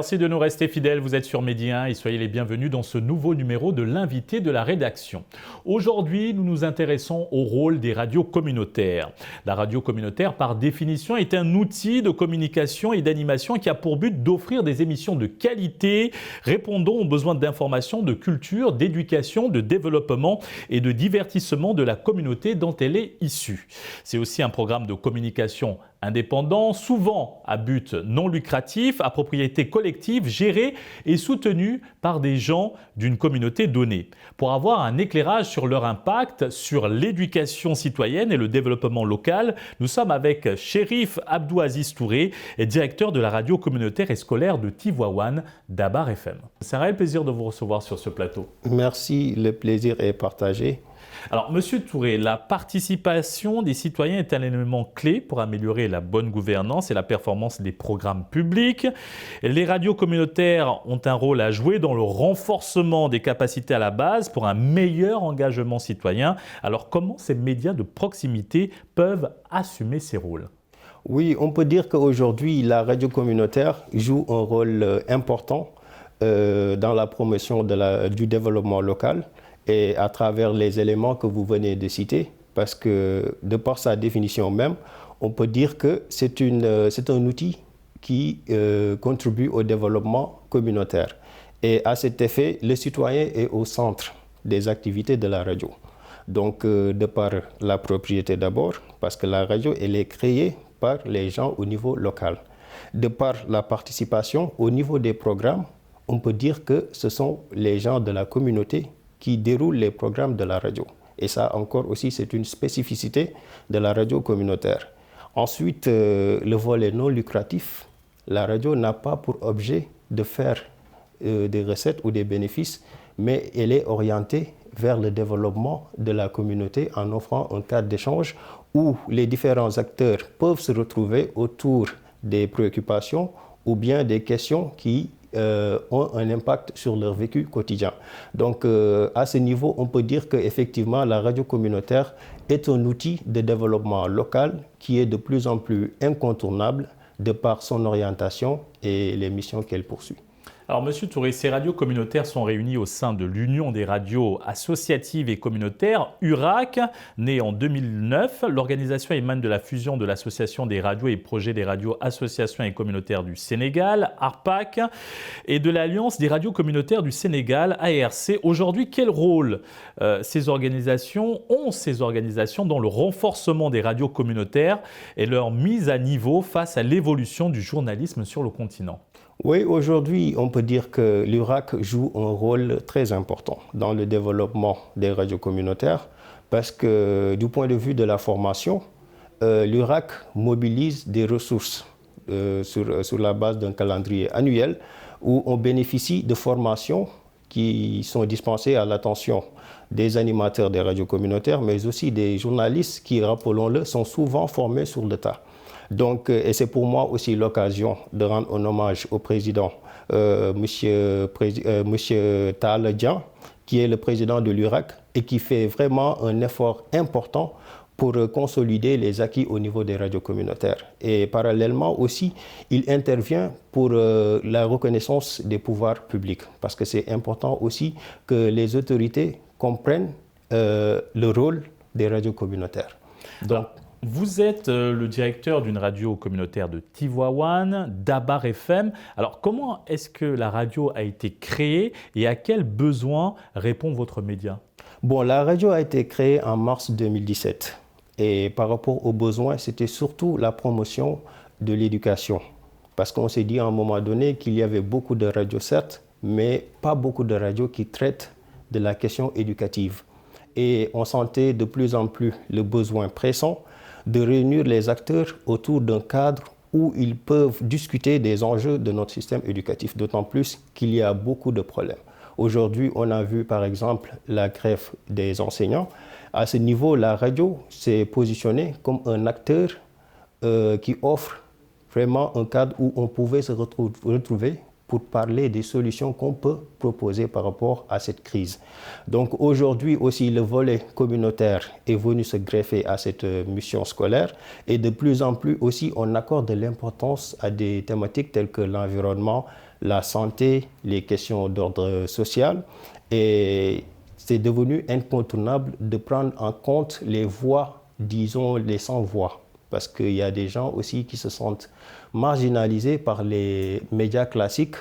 Merci de nous rester fidèles, vous êtes sur Midi 1 et soyez les bienvenus dans ce nouveau numéro de l'invité de la rédaction. Aujourd'hui, nous nous intéressons au rôle des radios communautaires. La radio communautaire, par définition, est un outil de communication et d'animation qui a pour but d'offrir des émissions de qualité, répondant aux besoins d'information, de culture, d'éducation, de développement et de divertissement de la communauté dont elle est issue. C'est aussi un programme de communication indépendant, souvent à but non lucratif, à propriété collective, géré et soutenu par des gens d'une communauté donnée. Pour avoir un éclairage sur leur impact sur l'éducation citoyenne et le développement local, nous sommes avec Chérif Abdouaziz Touré, directeur de la radio communautaire et scolaire de Tivaouane, Dabar FM. C'est un réel plaisir de vous recevoir sur ce plateau. Merci, le plaisir est partagé. Alors, Monsieur Touré, la participation des citoyens est un élément clé pour améliorer la bonne gouvernance et la performance des programmes publics. Les radios communautaires ont un rôle à jouer dans le renforcement des capacités à la base pour un meilleur engagement citoyen. Alors, comment ces médias de proximité peuvent assumer ces rôles ? Oui, on peut dire qu'aujourd'hui, la radio communautaire joue un rôle important dans la promotion du développement local, et à travers les éléments que vous venez de citer, parce que de par sa définition même, on peut dire que c'est un outil qui contribue au développement communautaire. Et à cet effet, le citoyen est au centre des activités de la radio. Donc, de par la propriété d'abord, parce que la radio, elle est créée par les gens au niveau local. De par la participation au niveau des programmes, on peut dire que ce sont les gens de la communauté qui déroulent les programmes de la radio. Et ça encore aussi, c'est une spécificité de la radio communautaire. Ensuite, le volet non lucratif. La radio n'a pas pour objet de faire des recettes ou des bénéfices, mais elle est orientée vers le développement de la communauté en offrant un cadre d'échange où les différents acteurs peuvent se retrouver autour des préoccupations ou bien des questions qui ont un impact sur leur vécu quotidien. Donc, à ce niveau, on peut dire qu'effectivement, la radio communautaire est un outil de développement local qui est de plus en plus incontournable de par son orientation et les missions qu'elle poursuit. Alors, Monsieur Touré, ces radios communautaires sont réunies au sein de l'Union des radios associatives et communautaires, URAC, née en 2009. L'organisation émane de la fusion de l'Association des radios et projets des radios associations et communautaires du Sénégal, ARPAC, et de l'Alliance des radios communautaires du Sénégal, ARC. Aujourd'hui, quel rôle ces organisations dans le renforcement des radios communautaires et leur mise à niveau face à l'évolution du journalisme sur le continent ? Oui, aujourd'hui, on peut dire que l'URAC joue un rôle très important dans le développement des radios communautaires parce que du point de vue de la formation, l'URAC mobilise des ressources sur la base d'un calendrier annuel où on bénéficie de formations qui sont dispensées à l'attention des animateurs des radios communautaires, mais aussi des journalistes qui, rappelons-le, sont souvent formés sur le tas. Donc, et c'est pour moi aussi l'occasion de rendre un hommage au président, monsieur Tall Dian, qui est le président de l'URAC et qui fait vraiment un effort important pour consolider les acquis au niveau des radios communautaires. Et parallèlement aussi, il intervient pour la reconnaissance des pouvoirs publics, parce que c'est important aussi que les autorités comprennent le rôle des radios communautaires. Donc, vous êtes le directeur d'une radio communautaire de Tivaouane, Dabar FM. Alors, comment est-ce que la radio a été créée et à quels besoins répond votre média ? Bon, la radio a été créée en mars 2017. Et par rapport aux besoins, c'était surtout la promotion de l'éducation. Parce qu'on s'est dit à un moment donné qu'il y avait beaucoup de radios, certes, mais pas beaucoup de radios qui traitent de la question éducative. Et on sentait de plus en plus le besoin pressant de réunir les acteurs autour d'un cadre où ils peuvent discuter des enjeux de notre système éducatif, d'autant plus qu'il y a beaucoup de problèmes. Aujourd'hui, on a vu par exemple la grève des enseignants. À ce niveau, la radio s'est positionnée comme un acteur qui offre vraiment un cadre où on pouvait se retrouver pour parler des solutions qu'on peut proposer par rapport à cette crise. Donc aujourd'hui aussi, le volet communautaire est venu se greffer à cette mission scolaire et de plus en plus aussi, on accorde de l'importance à des thématiques telles que l'environnement, la santé, les questions d'ordre social. Et c'est devenu incontournable de prendre en compte les voix, disons les sans-voix. Parce qu'il y a des gens aussi qui se sentent marginalisés par les médias classiques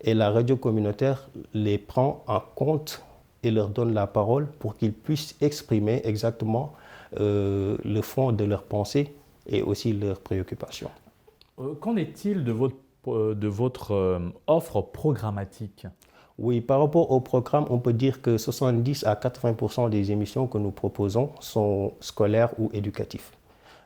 et la radio communautaire les prend en compte et leur donne la parole pour qu'ils puissent exprimer exactement le fond de leurs pensées et aussi leurs préoccupations. Qu'en est-il de votre offre programmatique ? Oui, par rapport au programme, on peut dire que 70 à 80% des émissions que nous proposons sont scolaires ou éducatives.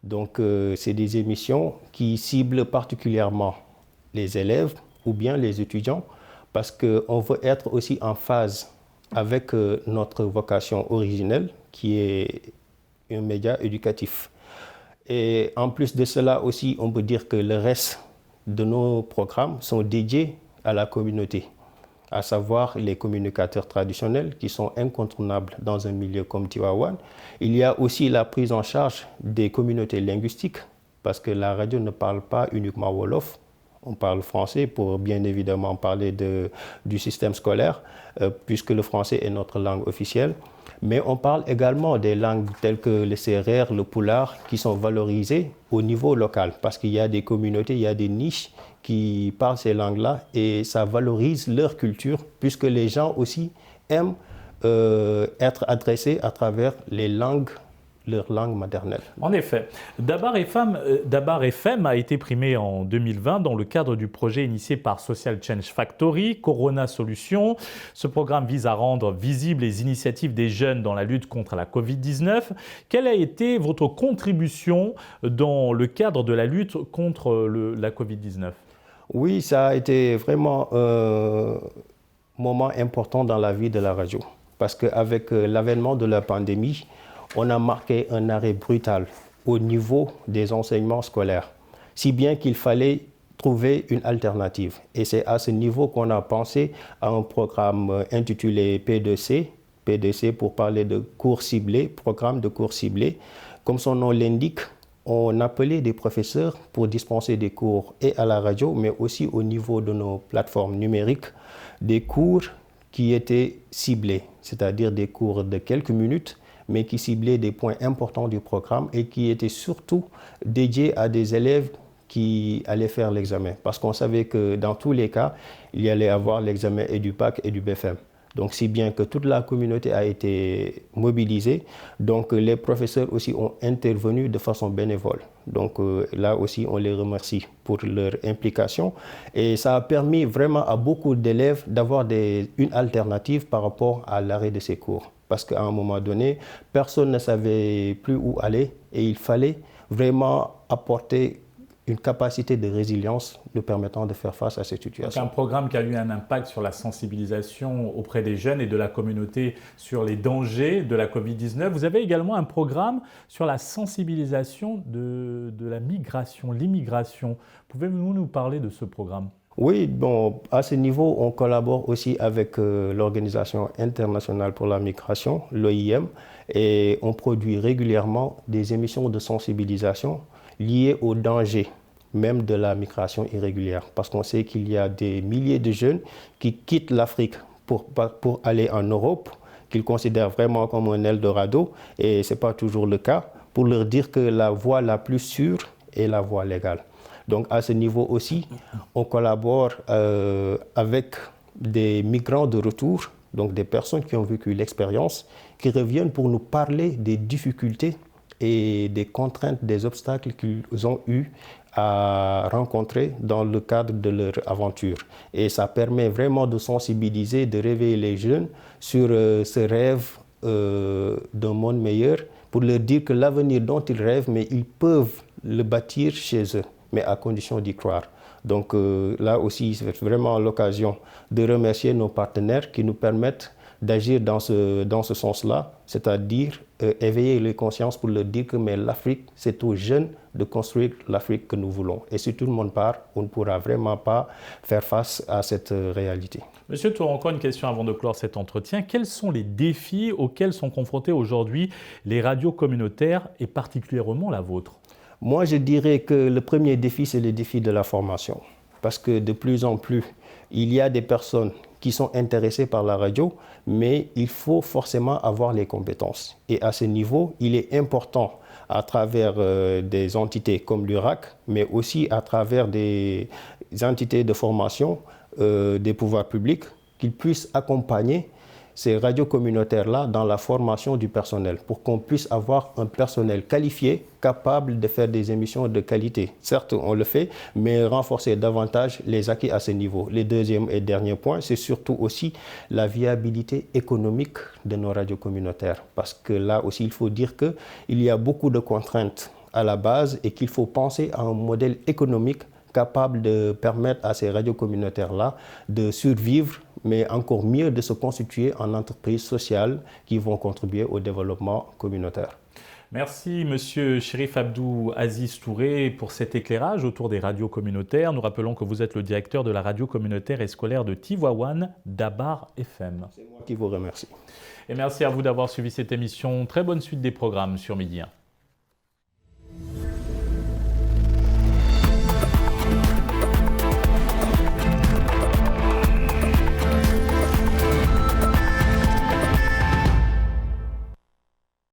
Donc, c'est des émissions qui ciblent particulièrement les élèves ou bien les étudiants parce qu'on veut être aussi en phase avec notre vocation originelle qui est un média éducatif. Et en plus de cela aussi, on peut dire que le reste de nos programmes sont dédiés à la communauté, à savoir les communicateurs traditionnels qui sont incontournables dans un milieu comme Tivaouane. Il y a aussi la prise en charge des communautés linguistiques parce que la radio ne parle pas uniquement Wolof. On parle français pour bien évidemment parler du système scolaire puisque le français est notre langue officielle. Mais on parle également des langues telles que le sérère, le pulaar qui sont valorisées au niveau local parce qu'il y a des communautés, il y a des niches qui parlent ces langues-là et ça valorise leur culture puisque les gens aussi aiment être adressés à travers leur langue maternelle. En effet, Dabar FM a été primé en 2020 dans le cadre du projet initié par Social Change Factory, Corona Solutions. Ce programme vise à rendre visibles les initiatives des jeunes dans la lutte contre la Covid-19. Quelle a été votre contribution dans le cadre de la lutte contre la Covid-19 ? Oui, ça a été vraiment un moment important dans la vie de la radio parce qu'avec l'avènement de la pandémie, on a marqué un arrêt brutal au niveau des enseignements scolaires, si bien qu'il fallait trouver une alternative. Et c'est à ce niveau qu'on a pensé à un programme intitulé P2C, P2C pour parler de cours ciblés, programme de cours ciblés. Comme son nom l'indique, on appelait des professeurs pour dispenser des cours et à la radio, mais aussi au niveau de nos plateformes numériques, des cours qui étaient ciblés, c'est-à-dire des cours de quelques minutes, mais qui ciblaient des points importants du programme et qui étaient surtout dédiés à des élèves qui allaient faire l'examen. Parce qu'on savait que dans tous les cas, il y allait avoir l'examen et du bac et du BFM. Donc, si bien que toute la communauté a été mobilisée, donc les professeurs aussi ont intervenu de façon bénévole. Donc là aussi, on les remercie pour leur implication. Et ça a permis vraiment à beaucoup d'élèves d'avoir une alternative par rapport à l'arrêt de ces cours. Parce qu'à un moment donné, personne ne savait plus où aller et il fallait vraiment apporter une capacité de résilience nous permettant de faire face à cette situation. Donc un programme qui a eu un impact sur la sensibilisation auprès des jeunes et de la communauté sur les dangers de la Covid-19. Vous avez également un programme sur la sensibilisation de la migration, l'immigration. Pouvez-vous nous parler de ce programme ? Oui, bon, à ce niveau, on collabore aussi avec l'Organisation internationale pour la migration, l'OIM, et on produit régulièrement des émissions de sensibilisation liées aux dangers même de la migration irrégulière. Parce qu'on sait qu'il y a des milliers de jeunes qui quittent l'Afrique pour aller en Europe, qu'ils considèrent vraiment comme un Eldorado, et ce n'est pas toujours le cas, pour leur dire que la voie la plus sûre est la voie légale. Donc à ce niveau aussi, on collabore avec des migrants de retour, donc des personnes qui ont vécu l'expérience, qui reviennent pour nous parler des difficultés et des contraintes, des obstacles qu'ils ont eu à rencontrer dans le cadre de leur aventure. Et ça permet vraiment de sensibiliser, de réveiller les jeunes sur ce rêve d'un monde meilleur, pour leur dire que l'avenir dont ils rêvent, mais ils peuvent le bâtir chez eux, mais à condition d'y croire. Donc là aussi, c'est vraiment l'occasion de remercier nos partenaires qui nous permettent d'agir dans ce sens-là, c'est-à-dire éveiller les consciences pour leur dire que mais l'Afrique, c'est aux jeunes de construire l'Afrique que nous voulons. Et si tout le monde part, on ne pourra vraiment pas faire face à cette réalité. Monsieur Tour, encore une question avant de clore cet entretien. Quels sont les défis auxquels sont confrontés aujourd'hui les radios communautaires et particulièrement la vôtre ? Moi, je dirais que le premier défi, c'est le défi de la formation. Parce que de plus en plus, il y a des personnes qui sont intéressées par la radio, mais il faut forcément avoir les compétences. Et à ce niveau, il est important, à travers des entités comme l'URAC, mais aussi à travers des entités de formation des pouvoirs publics, qu'ils puissent accompagner ces radios communautaires-là dans la formation du personnel pour qu'on puisse avoir un personnel qualifié, capable de faire des émissions de qualité. Certes, on le fait, mais renforcer davantage les acquis à ce niveau. Le deuxième et dernier point, c'est surtout aussi la viabilité économique de nos radios communautaires. Parce que là aussi, il faut dire qu'il y a beaucoup de contraintes à la base et qu'il faut penser à un modèle économique capable de permettre à ces radios communautaires-là de survivre, mais encore mieux de se constituer en entreprises sociales qui vont contribuer au développement communautaire. Merci Monsieur Chérif Abdou Aziz Touré pour cet éclairage autour des radios communautaires. Nous rappelons que vous êtes le directeur de la radio communautaire et scolaire de Tivaouane, Dabar FM. C'est moi qui vous remercie. Et merci à vous d'avoir suivi cette émission. Très bonne suite des programmes sur Midi 1.